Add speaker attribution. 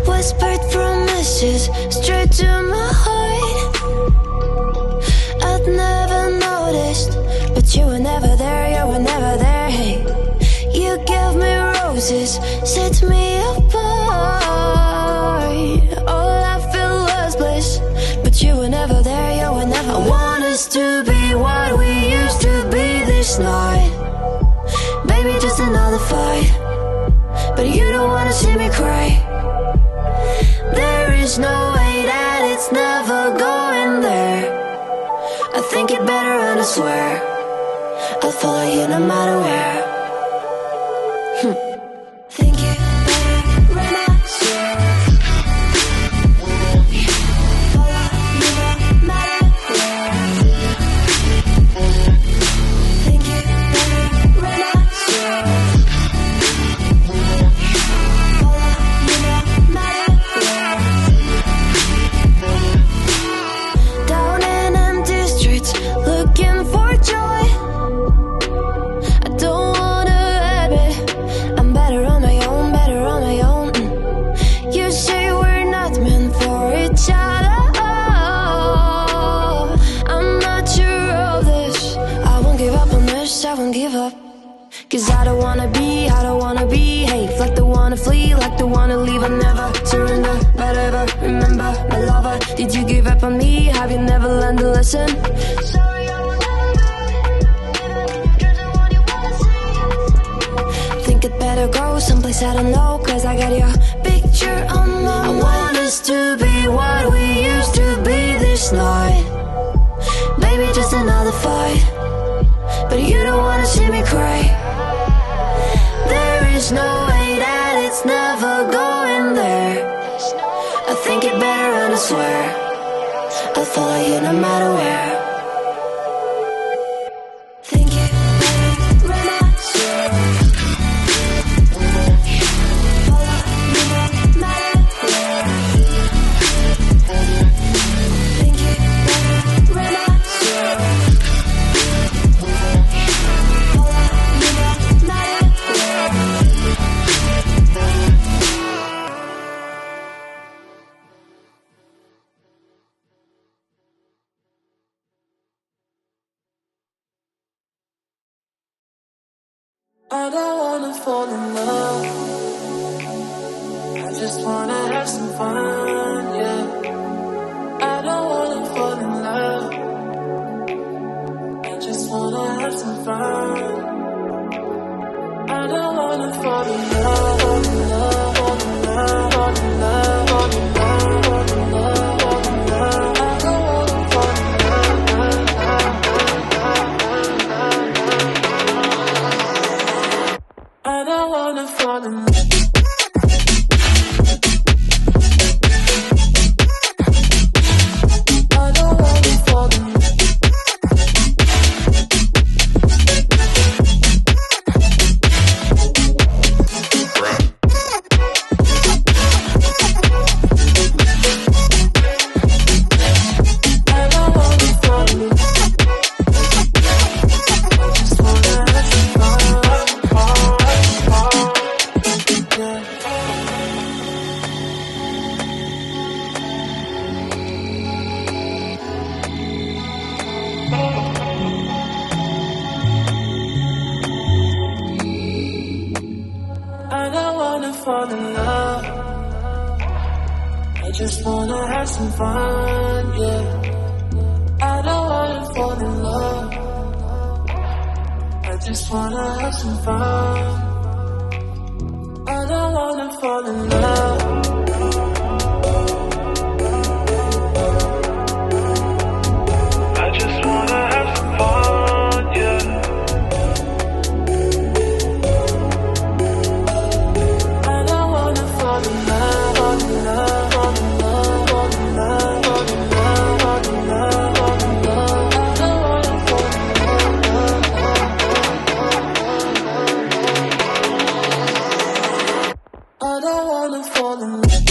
Speaker 1: Whispered promises straight to my heart. I'd never noticed, but you were never there, you were never there. Hey, you gave me roses, set me apart. All I feel was bliss, but you were never there, you were never there. I want us to be what we used to be this night. Baby, just another fight, but you don't wanna see me cry. There is no way that it's never going there. I think it better and I swear I'll follow you no matter where. Think it better and I swear follow you no matter where. Think it better and I swear follow you no matter where. Down in empty streets, looking for joy. I don't wanna admit I'm better on my own, better on my own. You say we're not meant for each other. I'm not sure of this. I won't give up on this, I won't give up. Cause I don't wanna behave like the one wanna flee, like the one to leave. I never surrender, but ever remember my lover. Did you give up on me? Have you never learned a lesson? Sorry, I will never you're the one you wanna see. Think it better go someplace I don't know, cause I got your picture on my mind. I want us to be what we used to be this night. Maybe just another fight, but you don't wanna see me cry. There is no way that it's never going there. I think it better and I swear I'll follow you no matter where. Think it better and I swear follow you no matter where. Think it better and I swear follow you no matter where.
Speaker 2: I don't wanna fall in love. I just wanna have some fun, yeah. I don't wanna fall in love. I just wanna have some fun. I don't wanna fall in love, fall in love, fall in love, fall in love, fall in love, fall in love, fall in love. I don't wanna fall in love. I don't wanna fall in love. I don't wanna fall in love. Fall in love. I just wanna have some fun, yeah. I don't wanna fall in love. I just wanna have some fun. I don't wanna fall in love. I just wanna have some fun, yeah. I don't wanna fall in love.